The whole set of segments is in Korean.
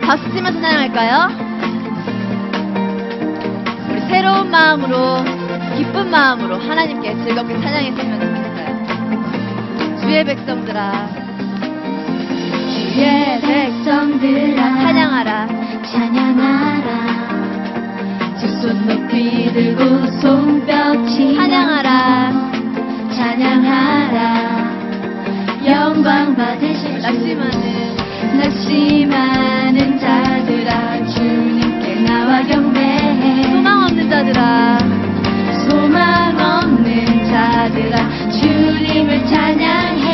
박수 치면서 찬양할까요? 우리 새로운 마음으로, 기쁜 마음으로 하나님께 즐겁게 찬양했으면 좋겠어요. 주의 백성들아, 주의 백성들아, 찬양하라. 찬양하라. 두 손 높이 들고 손뼉치며 찬양하라. 찬양하라. 영광 받으실 낙심하는 자들아, 주님께 나와 경배해. 소망 없는 자들아, 소망 없는 자들아, 주님을 찬양해.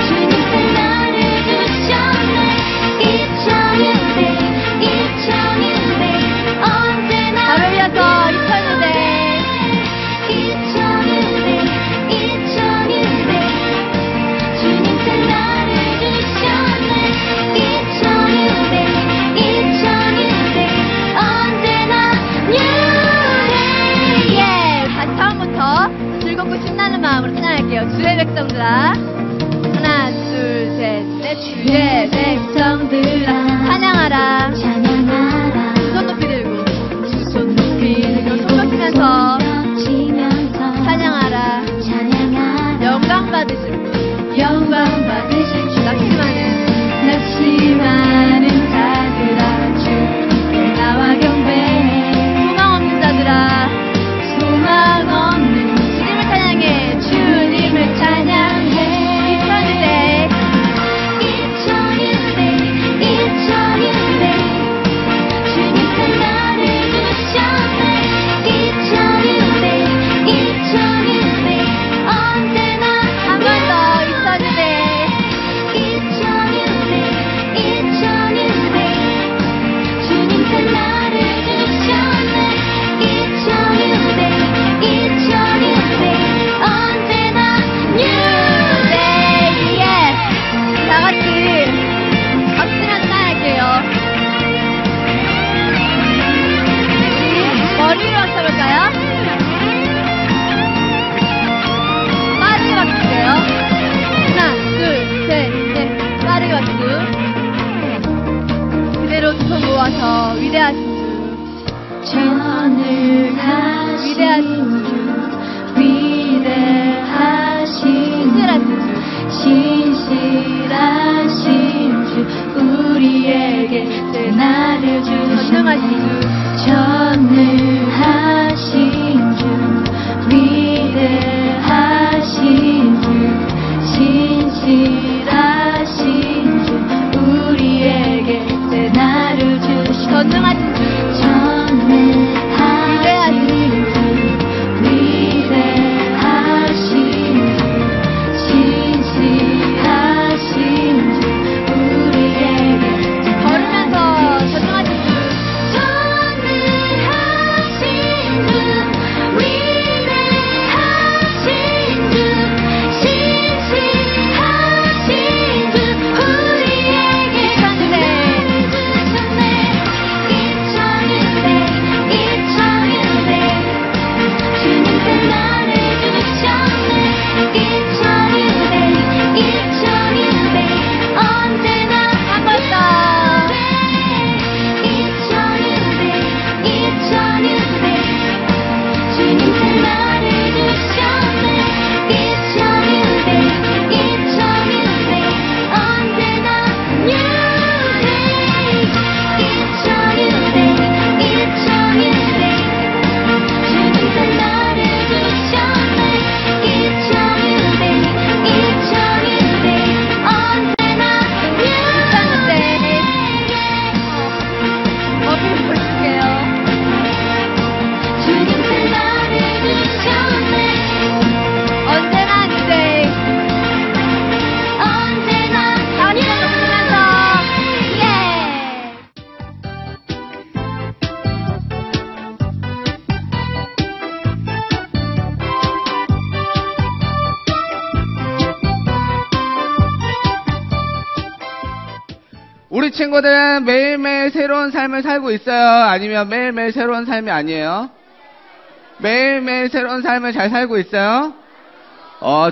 주님께 나를 주셨네. 언제나 나를 위해서 주님께 나를 주셨네. 언제나 new day. 예! 다시 처음부터 즐겁고 신나는 마음으로 찬양할게요. 주의 백성들아, 하나 둘 셋 넷. 주의 백성들아, 찬양하라. 찬양하라. 두 손 높이 들고 두 손 높이 들고 손뼉치면서 찬양하라. 영광 받으실 분, 영광 받으실 주. 낙심하는 자들아, 주님께 나와 경배해. 소망 없는 자들아, 소망 없는 주님을 찬양해. 주님을 찬양해. 주님께 나를 주셨네. 언제나 한 번 더 2000대. 주님께 나를 주셨네. 언제나 new day. 예! 다 같이 박수 치면서 찬양할게요. 머리 위로 박수 볼까요? 빠르게 박수 주세요. 하나, 둘, 셋, 넷. 빠르게 박수. 그대로 두 손 모아서 위대하신 주, 전능하신 위대하신 주, 위대하신 신실하신 신실하신 주, 우리에게 나를 전능하신 주시네. 주, 전능하신 주, 위대하신 주, 신실하신 주, 우리에게 나를 주시네. 전능하신 주, 전능하신 주, 위대하신 주, 신실하신 주, 우리에게 걸으면서 전능하신 주, 전능하신 친구들은 매일매일 새로운 삶을 살고 있어요? 아니면 매일매일 새로운 삶이 아니에요? 매일매일 새로운 삶을 잘 살고 있어요?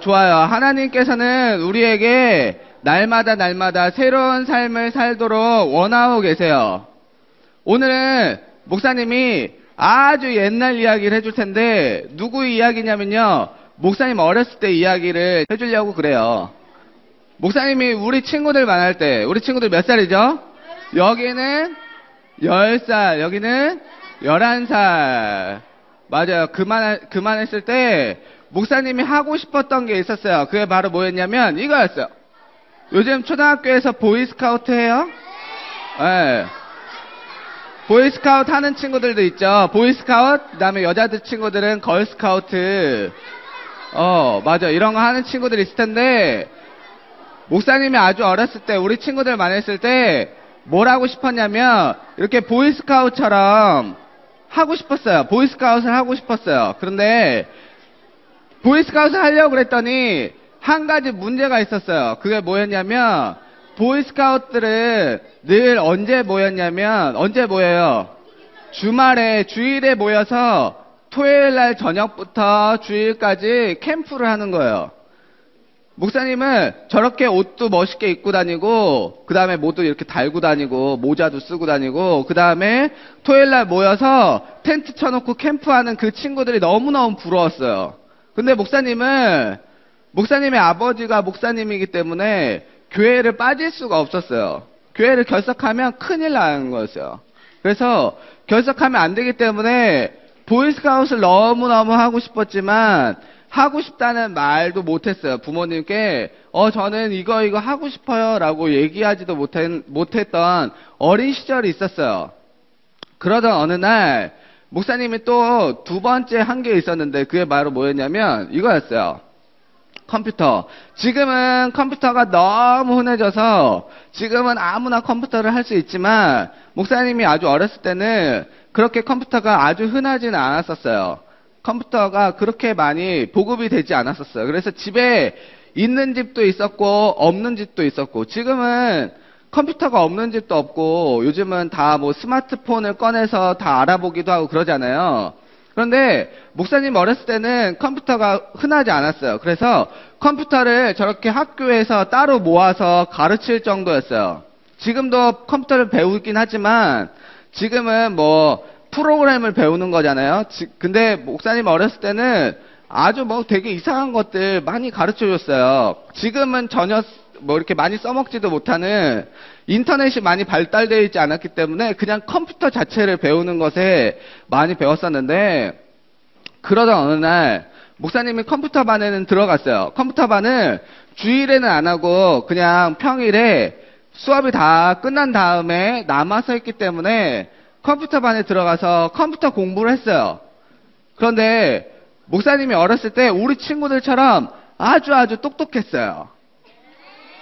좋아요. 하나님께서는 우리에게 날마다 새로운 삶을 살도록 원하고 계세요. 오늘은 목사님이 아주 옛날 이야기를 해줄 텐데, 누구 이야기냐면요, 목사님 어렸을 때 이야기를 해주려고 그래요. 목사님이 우리 친구들 만날 때, 우리 친구들 몇 살이죠? 여기는 10살, 여기는 11살. 맞아요. 그만했을 때 목사님이 하고 싶었던 게 있었어요. 그게 바로 뭐였냐면 이거였어요. 요즘 초등학교에서 보이스카우트 해요? 네. 보이스카우트 하는 친구들도 있죠. 보이스카우트, 그 다음에 여자들 친구들은 걸스카우트. 맞아. 이런 거 하는 친구들이 있을 텐데, 목사님이 아주 어렸을 때, 우리 친구들 만났을 때, 뭘 하고 싶었냐면, 이렇게 보이스카우트처럼 하고 싶었어요. 보이스카우트를 하고 싶었어요. 그런데, 보이스카우트를 하려고 그랬더니, 한 가지 문제가 있었어요. 그게 뭐였냐면, 보이스카우트들은 늘 언제 모여요? 주일에 모여서 토요일날 저녁부터 주일까지 캠프를 하는 거예요. 목사님은 저렇게 옷도 멋있게 입고 다니고, 그 다음에 뭐도 이렇게 달고 다니고, 모자도 쓰고 다니고, 그 다음에 토요일날 모여서 텐트 쳐놓고 캠프하는 그 친구들이 너무너무 부러웠어요. 근데 목사님의 아버지가 목사님이기 때문에 교회를 빠질 수가 없었어요. 교회를 결석하면 큰일 나는 거였어요. 그래서 결석하면 안 되기 때문에 보이스카웃을 너무너무 하고 싶었지만 하고 싶다는 말도 못했어요. 부모님께 저는 이거 하고 싶어요 라고 얘기하지도 못했던 어린 시절이 있었어요. 그러던 어느 날 목사님이 또 두 번째 한 게 있었는데, 그게 바로 뭐였냐면 이거였어요. 컴퓨터. 지금은 컴퓨터가 너무 흔해져서 지금은 아무나 컴퓨터를 할 수 있지만, 목사님이 아주 어렸을 때는 그렇게 컴퓨터가 아주 흔하지는 않았었어요. 컴퓨터가 그렇게 많이 보급이 되지 않았었어요. 그래서 집에 있는 집도 있었고 없는 집도 있었고, 지금은 컴퓨터가 없는 집도 없고 요즘은 다 뭐 스마트폰을 꺼내서 다 알아보기도 하고 그러잖아요. 그런데 목사님 어렸을 때는 컴퓨터가 흔하지 않았어요. 그래서 컴퓨터를 저렇게 학교에서 따로 모아서 가르칠 정도였어요. 지금도 컴퓨터를 배우긴 하지만 지금은 뭐 프로그램을 배우는 거잖아요. 근데 목사님 어렸을 때는 아주 뭐 되게 이상한 것들 많이 가르쳐 줬어요. 지금은 전혀 뭐 이렇게 많이 써먹지도 못하는, 인터넷이 많이 발달되어 있지 않았기 때문에 그냥 컴퓨터 자체를 배우는 것에 많이 배웠었는데, 그러던 어느 날 목사님이 컴퓨터 반에는 들어갔어요. 컴퓨터 반을 주일에는 안 하고 그냥 평일에 수업이 다 끝난 다음에 남아서 했기 때문에 컴퓨터 반에 들어가서 컴퓨터 공부를 했어요. 그런데 목사님이 어렸을 때 우리 친구들처럼 아주 똑똑했어요.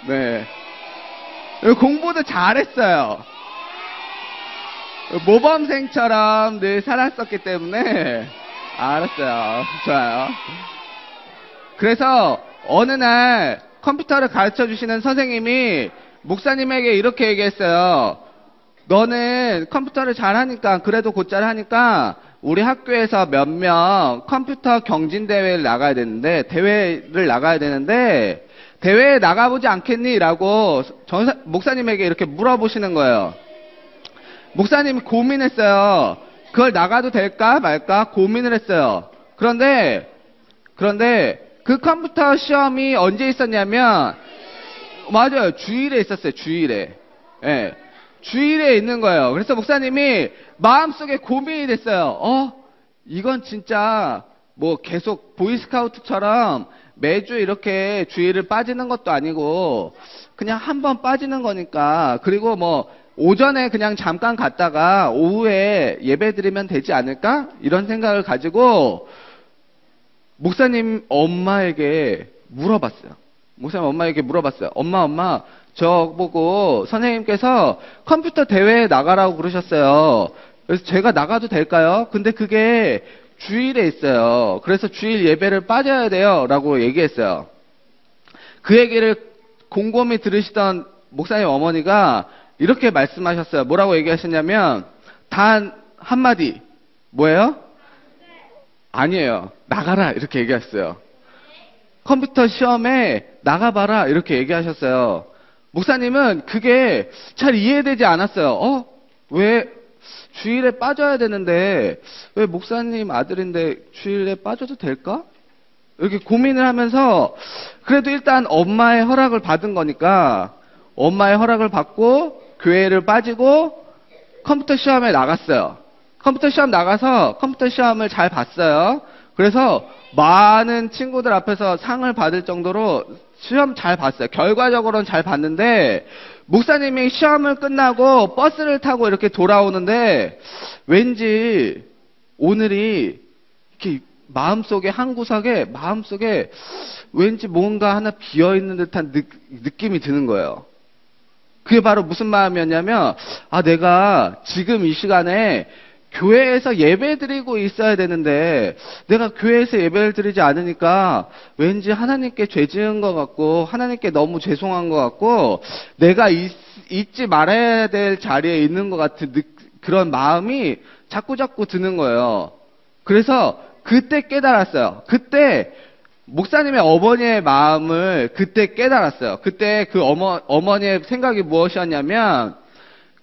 네. 공부도 잘했어요. 모범생처럼 늘 살았었기 때문에. 알았어요. 좋아요. 그래서 어느 날 컴퓨터를 가르쳐 주시는 선생님이 목사님에게 이렇게 얘기했어요. 너는 컴퓨터를 잘하니까, 그래도 곧잘 하니까 우리 학교에서 몇 명 컴퓨터 경진대회를 나가야 되는데, 대회에 나가보지 않겠니? 라고 목사님에게 이렇게 물어보시는 거예요. 목사님이 고민했어요. 그걸 나가도 될까 말까 고민을 했어요. 그런데 그 컴퓨터 시험이 언제 있었냐면, 맞아요. 주일에 있었어요. 주일에. 예. 주일에 있는 거예요. 그래서 목사님이 마음속에 고민이 됐어요. 이건 진짜 뭐 계속 보이스카우트처럼 매주 이렇게 주일을 빠지는 것도 아니고 그냥 한 번 빠지는 거니까, 그리고 뭐 오전에 그냥 잠깐 갔다가 오후에 예배 드리면 되지 않을까? 이런 생각을 가지고 목사님 엄마에게 물어봤어요. 엄마, 저보고 선생님께서 컴퓨터 대회에 나가라고 그러셨어요. 그래서 제가 나가도 될까요? 근데 그게 주일에 있어요. 그래서 주일 예배를 빠져야 돼요. 라고 얘기했어요. 그 얘기를 곰곰이 들으시던 목사님 어머니가 이렇게 말씀하셨어요. 뭐라고 얘기하셨냐면 단 한마디. 뭐예요? 아니에요. 나가라 이렇게 얘기했어요. 컴퓨터 시험에 나가봐라 이렇게 얘기하셨어요. 목사님은 그게 잘 이해되지 않았어요. 왜 주일에 빠져야 되는데 왜 목사님 아들인데 주일에 빠져도 될까? 이렇게 고민을 하면서 그래도 일단 엄마의 허락을 받은 거니까 엄마의 허락을 받고 교회를 빠지고 컴퓨터 시험에 나갔어요. 컴퓨터 시험 나가서 컴퓨터 시험을 잘 봤어요. 그래서 많은 친구들 앞에서 상을 받을 정도로 시험 잘 봤어요. 결과적으로는 잘 봤는데 목사님이 시험을 끝나고 버스를 타고 이렇게 돌아오는데 왠지 오늘이 이렇게 마음속에 한 구석에 마음속에 왠지 뭔가 하나 비어있는 듯한 느낌이 드는 거예요. 그게 바로 무슨 마음이었냐면 내가 지금 이 시간에 교회에서 예배 드리고 있어야 되는데 내가 교회에서 예배를 드리지 않으니까 왠지 하나님께 죄 지은 것 같고 하나님께 너무 죄송한 것 같고 내가 있지 말아야 될 자리에 있는 것 같은 그런 마음이 자꾸자꾸 드는 거예요. 그래서 그때 깨달았어요. 그때 목사님의 어머니의 마음을 그때 깨달았어요. 그때 그 어머니의 생각이 무엇이었냐면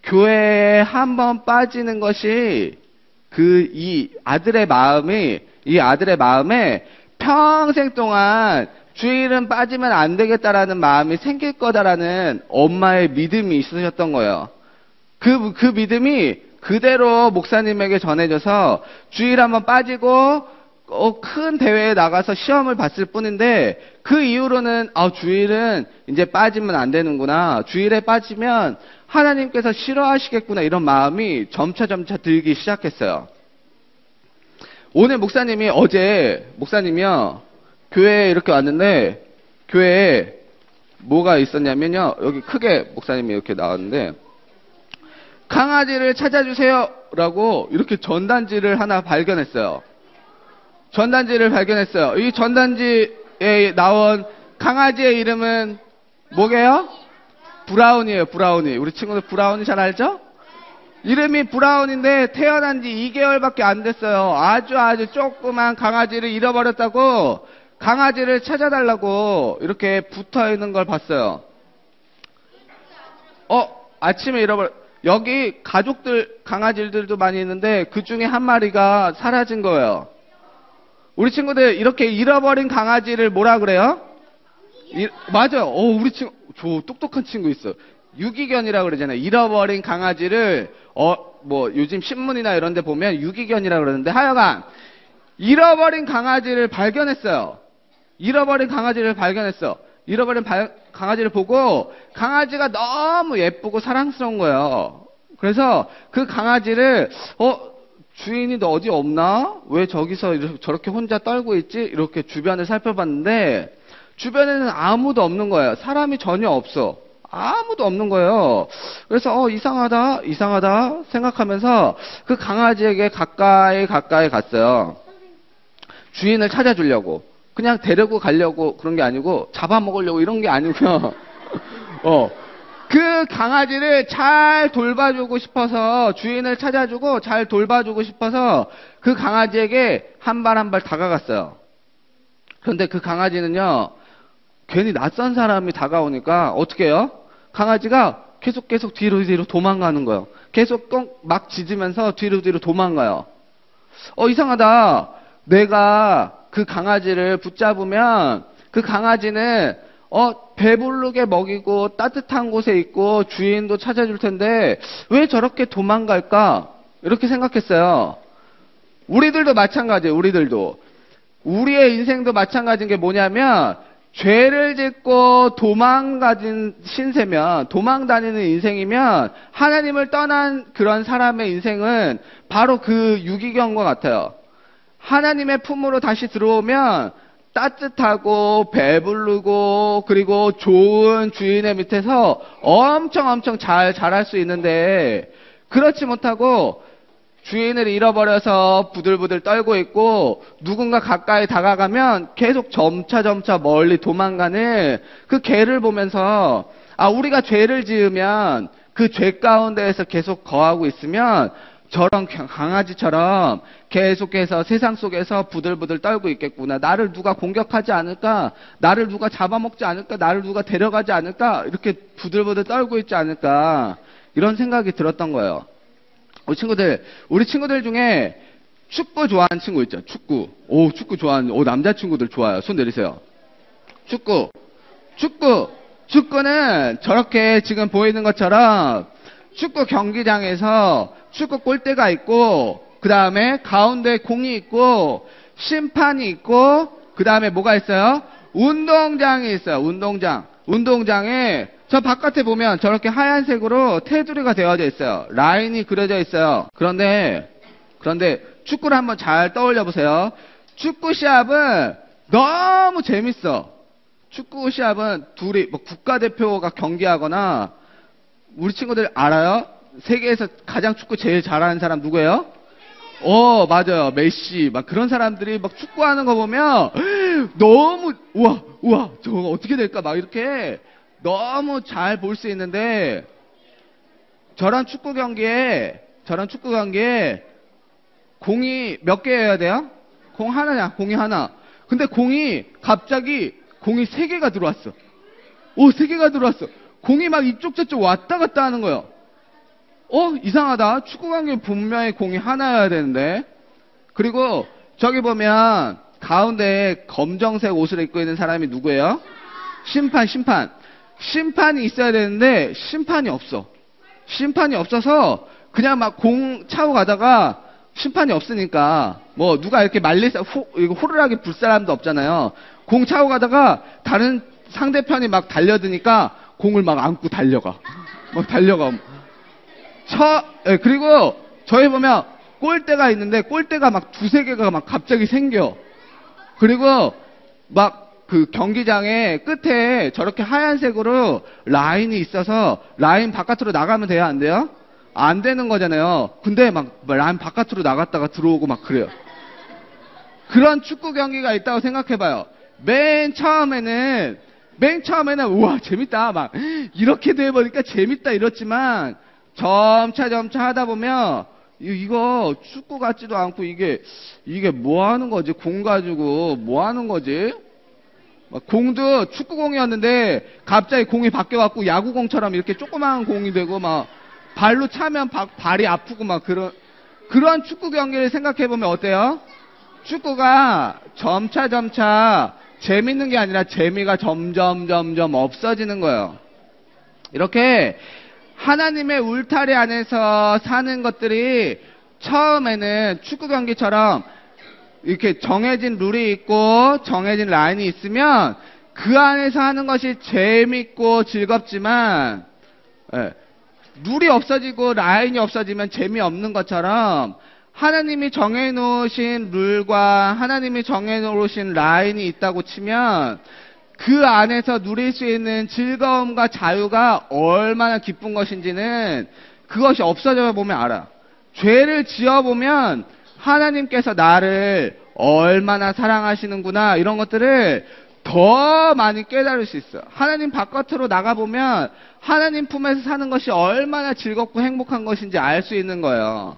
교회에 한번 빠지는 것이 이 아들의 마음에 평생 동안 주일은 빠지면 안 되겠다라는 마음이 생길 거다라는 엄마의 믿음이 있으셨던 거예요. 그 믿음이 그대로 목사님에게 전해져서 주일 한번 빠지고 큰 대회에 나가서 시험을 봤을 뿐인데 그 이후로는 주일은 이제 빠지면 안 되는구나. 주일에 빠지면 하나님께서 싫어하시겠구나. 이런 마음이 점차 들기 시작했어요. 오늘 목사님이요. 교회에 이렇게 왔는데 교회에 뭐가 있었냐면요. 여기 크게 목사님이 이렇게 나왔는데 강아지를 찾아주세요 라고 이렇게 전단지를 하나 발견했어요. 이 전단지에 나온 강아지의 이름은 뭐게요? 브라운이에요. 브라운이. 우리 친구들 브라운이 잘 알죠? 이름이 브라운인데 태어난 지 2개월밖에 안 됐어요. 아주 조그만 강아지를 잃어버렸다고 강아지를 찾아달라고 이렇게 붙어있는 걸 봤어요. 아침에 여기 가족들 강아지들도 많이 있는데 그 중에 한 마리가 사라진 거예요. 우리 친구들 이렇게 잃어버린 강아지를 뭐라 그래요? 맞아요. 우리 친구 저 똑똑한 친구 있어. 유기견이라고 그러잖아요. 잃어버린 강아지를 요즘 신문이나 이런 데 보면 유기견이라고 그러는데 하여간 잃어버린 강아지를 발견했어요. 잃어버린 강아지를 보고 강아지가 너무 예쁘고 사랑스러운 거예요. 그래서 그 강아지를 주인이 너 어디 없나? 왜 저기서 저렇게 혼자 떨고 있지? 이렇게 주변을 살펴봤는데 주변에는 아무도 없는 거예요. 사람이 전혀 없어. 아무도 없는 거예요. 그래서 이상하다 생각하면서 그 강아지에게 가까이 갔어요. 주인을 찾아주려고. 그냥 데리고 가려고 그런 게 아니고 잡아먹으려고 이런 게 아니고요. 그 강아지를 잘 돌봐주고 싶어서 주인을 찾아주고 잘 돌봐주고 싶어서 그 강아지에게 한 발 한 발 다가갔어요. 그런데 그 강아지는요. 괜히 낯선 사람이 다가오니까 어떻게 해요? 강아지가 계속 뒤로 도망가는 거예요. 계속 막 짖으면서 뒤로 도망가요. 이상하다. 내가 그 강아지를 붙잡으면 그 강아지는 배부르게 먹이고 따뜻한 곳에 있고 주인도 찾아줄 텐데 왜 저렇게 도망갈까? 이렇게 생각했어요. 우리들도 마찬가지예요. 우리의 인생도 마찬가지인 게 뭐냐면 죄를 짓고 도망다니는 인생이면 하나님을 떠난 그런 사람의 인생은 바로 그 유기견과 같아요. 하나님의 품으로 다시 들어오면 따뜻하고 배부르고 그리고 좋은 주인의 밑에서 엄청 잘 자랄 수 있는데 그렇지 못하고 주인을 잃어버려서 부들부들 떨고 있고 누군가 가까이 다가가면 계속 점차 멀리 도망가는 그 개를 보면서 우리가 죄를 지으면 그 죄 가운데에서 계속 거하고 있으면 저런 강아지처럼 계속해서 세상 속에서 부들부들 떨고 있겠구나. 나를 누가 공격하지 않을까? 나를 누가 잡아먹지 않을까? 나를 누가 데려가지 않을까? 이렇게 부들부들 떨고 있지 않을까? 이런 생각이 들었던 거예요. 우리 친구들 중에 축구 좋아하는 친구 있죠? 축구. 축구 좋아하는, 남자친구들 좋아요. 손 내리세요. 축구는 저렇게 지금 보이는 것처럼 축구 경기장에서 축구 골대가 있고, 그 다음에 가운데 공이 있고, 심판이 있고, 그 다음에 뭐가 있어요? 운동장이 있어요. 운동장에 저 바깥에 보면 저렇게 하얀색으로 테두리가 되어져 있어요. 라인이 그려져 있어요. 그런데 축구를 한번 잘 떠올려 보세요. 축구 시합은 너무 재밌어. 축구 시합은 둘이 국가대표가 경기하거나, 우리 친구들 알아요? 세계에서 가장 축구 제일 잘하는 사람 누구예요? 맞아요. 메시. 막 그런 사람들이 막 축구하는 거 보면 너무 우와 저거 어떻게 될까 막 이렇게 너무 잘 볼 수 있는데, 저런 축구 경기에 공이 몇 개여야 돼요? 공이 하나. 근데 갑자기 공이 3개가 들어왔어. 3개가 들어왔어. 공이 막 이쪽 저쪽 왔다 갔다 하는 거예요. 이상하다. 축구 경기 분명히 공이 하나여야 되는데. 그리고 저기 보면 가운데 검정색 옷을 입고 있는 사람이 누구예요? 심판이 있어야 되는데 심판이 없어. 심판이 없어서 그냥 막 공 차고 가다가, 심판이 없으니까 뭐 누가 이렇게 호루라기 불 사람도 없잖아요. 공 차고 가다가 다른 상대편이 막 달려드니까 공을 막 안고 달려가. 그리고 저희 보면 골대가 있는데 골대가 막 2-3개가 막 갑자기 생겨. 그리고 막 그 경기장의 끝에 저렇게 하얀색으로 라인이 있어서 라인 바깥으로 나가면 돼요? 안 돼요? 안 되는 거잖아요. 근데 막 라인 바깥으로 나갔다가 들어오고 막 그래요. 그런 축구 경기가 있다고 생각해봐요. 맨 처음에는 우와 재밌다 막 이렇게 돼버리니까 재밌다 이렇지만, 점차 하다 보면 이거 축구 같지도 않고 이게 뭐 하는 거지? 공 가지고 뭐 하는 거지? 공도 축구공이었는데 갑자기 공이 바뀌어갖고 야구공처럼 이렇게 조그마한 공이 되고, 막 발로 차면 발이 아프고 막 그런 축구 경기를 생각해보면 어때요? 축구가 점차 재밌는 게 아니라 재미가 점점 없어지는 거예요. 이렇게 하나님의 울타리 안에서 사는 것들이 처음에는 축구 경기처럼 이렇게 정해진 룰이 있고 정해진 라인이 있으면 그 안에서 하는 것이 재밌고 즐겁지만, 룰이 없어지고 라인이 없어지면 재미없는 것처럼, 하나님이 정해놓으신 룰과 하나님이 정해놓으신 라인이 있다고 치면 그 안에서 누릴 수 있는 즐거움과 자유가 얼마나 기쁜 것인지는 그것이 없어져 보면 알아. 죄를 지어보면 하나님께서 나를 얼마나 사랑하시는구나, 이런 것들을 더 많이 깨달을 수 있어요. 하나님 바깥으로 나가보면 하나님 품에서 사는 것이 얼마나 즐겁고 행복한 것인지 알 수 있는 거예요.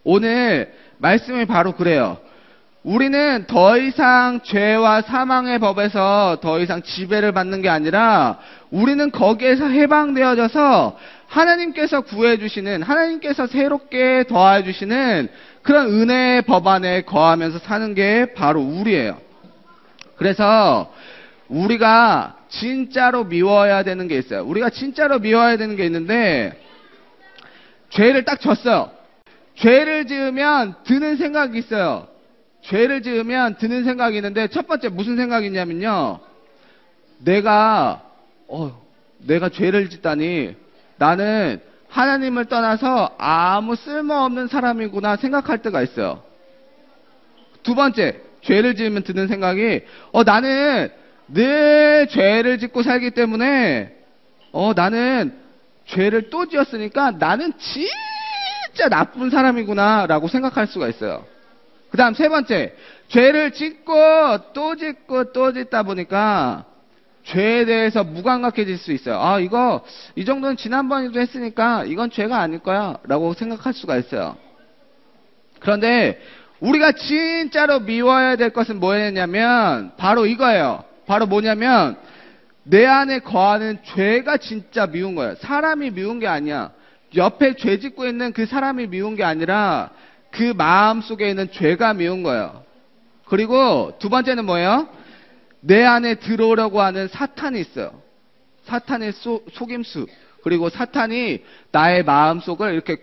오늘 말씀이 바로 그래요. 우리는 더 이상 죄와 사망의 법에서 더 이상 지배를 받는 게 아니라 우리는 거기에서 해방되어져서 하나님께서 구해주시는, 하나님께서 새롭게 더해주시는 그런 은혜의 법 안에 거하면서 사는 게 바로 우리예요. 그래서 우리가 진짜로 미워해야 되는 게 있어요. 우리가 진짜로 미워해야 되는 게 있는데, 죄를 딱 졌어요. 죄를 지으면 드는 생각이 있어요. 죄를 지으면 드는 생각이 있는데, 첫 번째 무슨 생각이 있냐면요, 내가 죄를 짓다니 나는 하나님을 떠나서 아무 쓸모없는 사람이구나 생각할 때가 있어요. 두 번째, 죄를 지으면 드는 생각이, 나는 늘 죄를 짓고 살기 때문에 나는 죄를 또 지었으니까 나는 진짜 나쁜 사람이구나 라고 생각할 수가 있어요. 그 다음 세 번째, 죄를 짓고 또 짓다 보니까 죄에 대해서 무감각해질 수 있어요. 아, 이 정도는 지난번에도 했으니까 이건 죄가 아닐 거야 라고 생각할 수가 있어요. 그런데 우리가 진짜로 미워해야 될 것은 뭐였냐면 바로 이거예요. 바로 뭐냐면 내 안에 거하는 죄가 진짜 미운 거예요. 사람이 미운 게 아니야. 옆에 죄 짓고 있는 그 사람이 미운 게 아니라 그 마음 속에 있는 죄가 미운 거예요. 그리고 두 번째는 뭐예요? 내 안에 들어오려고 하는 사탄이 있어요. 사탄의 속임수. 그리고 사탄이 나의 마음 속을 이렇게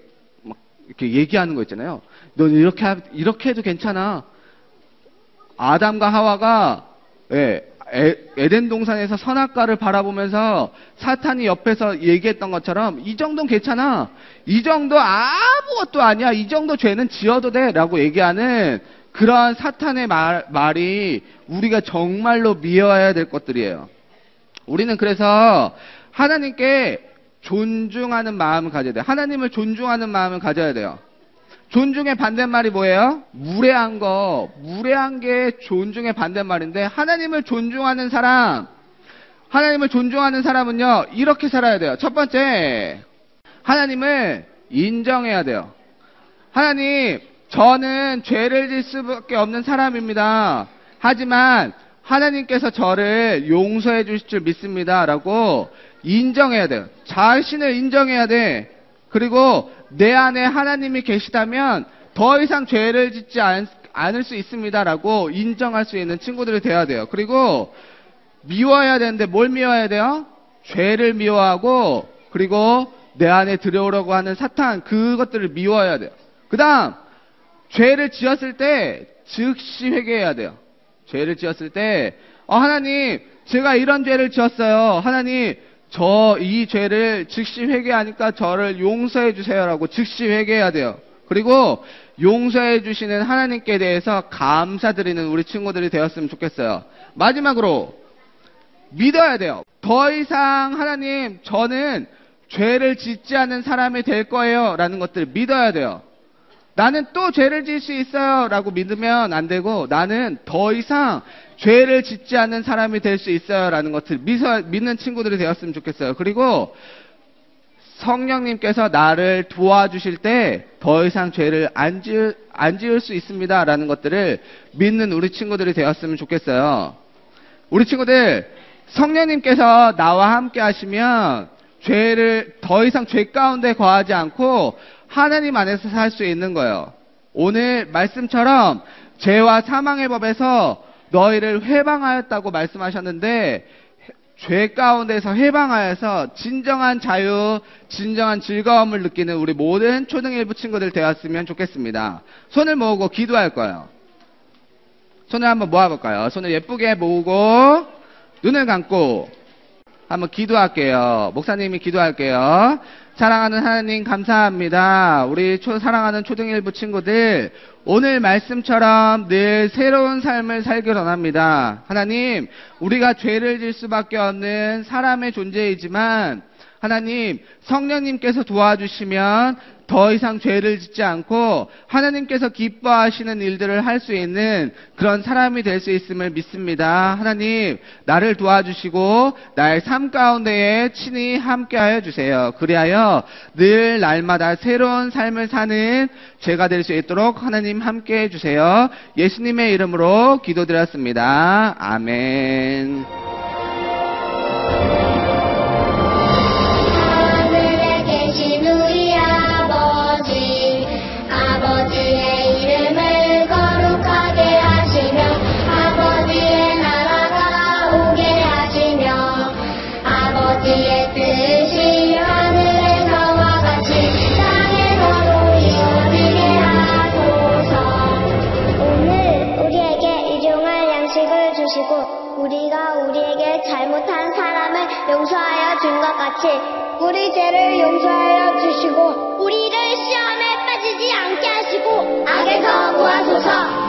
얘기하는 거 있잖아요. 넌 이렇게 해도 괜찮아. 아담과 하와가 에덴 동산에서 선악과를 바라보면서 사탄이 옆에서 얘기했던 것처럼 이 정도는 괜찮아. 이 정도 아무것도 아니야. 이 정도 죄는 지어도 돼. 라고 얘기하는 그러한 사탄의 말이 우리가 정말로 미워해야 될 것들이에요. 우리는 그래서 하나님께 존중하는 마음을 가져야 돼요. 하나님을 존중하는 마음을 가져야 돼요. 존중의 반대말이 뭐예요? 무례한 게 존중의 반대말인데 하나님을 존중하는 사람은요 이렇게 살아야 돼요. 첫 번째, 하나님을 인정해야 돼요. 하나님, 저는 죄를 질 수밖에 없는 사람입니다. 하지만 하나님께서 저를 용서해 주실 줄 믿습니다 라고 인정해야 돼요. 자신을 인정해야 돼. 그리고 내 안에 하나님이 계시다면 더 이상 죄를 짓지 않을 수 있습니다 라고 인정할 수 있는 친구들이 돼야 돼요. 그리고 미워해야 되는데 뭘 미워해야 돼요? 죄를 미워하고 그리고 내 안에 들어오려고 하는 사탄, 그것들을 미워해야 돼요. 그 다음, 죄를 지었을 때 즉시 회개해야 돼요. 죄를 지었을 때 하나님, 제가 이런 죄를 지었어요. 하나님, 저 이 죄를 즉시 회개하니까 저를 용서해 주세요라고 즉시 회개해야 돼요. 그리고 용서해 주시는 하나님께 대해서 감사드리는 우리 친구들이 되었으면 좋겠어요. 마지막으로 믿어야 돼요. 더 이상 하나님, 저는 죄를 짓지 않는 사람이 될 거예요 라는 것들을 믿어야 돼요. 나는 또 죄를 지을 수 있어요 라고 믿으면 안 되고, 나는 더 이상 죄를 짓지 않는 사람이 될 수 있어요 라는 것을 믿는 친구들이 되었으면 좋겠어요. 그리고 성령님께서 나를 도와주실 때 더 이상 죄를 안 지을 수 있습니다 라는 것들을 믿는 우리 친구들이 되었으면 좋겠어요. 우리 친구들, 성령님께서 나와 함께 하시면 더 이상 죄 가운데 거하지 않고 하나님 안에서 살 수 있는 거예요. 오늘 말씀처럼 죄와 사망의 법에서 너희를 해방하였다고 말씀하셨는데, 죄 가운데서 해방하여서 진정한 자유, 진정한 즐거움을 느끼는 우리 모든 초등일부 친구들 되었으면 좋겠습니다. 손을 모으고 기도할 거예요. 손을 한번 모아볼까요? 손을 예쁘게 모으고 눈을 감고 한번 기도할게요. 목사님이 기도할게요. 사랑하는 하나님, 감사합니다. 우리 사랑하는 초등일부 친구들, 오늘 말씀처럼 늘 새로운 삶을 살기 원합니다. 하나님, 우리가 죄를 질 수밖에 없는 사람의 존재이지만 하나님, 성령님께서 도와주시면 더 이상 죄를 짓지 않고 하나님께서 기뻐하시는 일들을 할 수 있는 그런 사람이 될 수 있음을 믿습니다. 하나님, 나를 도와주시고 나의 삶 가운데에 친히 함께하여 주세요. 그리하여 늘 날마다 새로운 삶을 사는 제가 될 수 있도록 하나님 함께해 주세요. 예수님의 이름으로 기도드렸습니다. 아멘. 우리가 우리에게 잘못한 사람을 용서하여 준 것 같이 우리 죄를 용서하여 주시고 우리를 시험에 빠지지 않게 하시고 악에서 구하소서.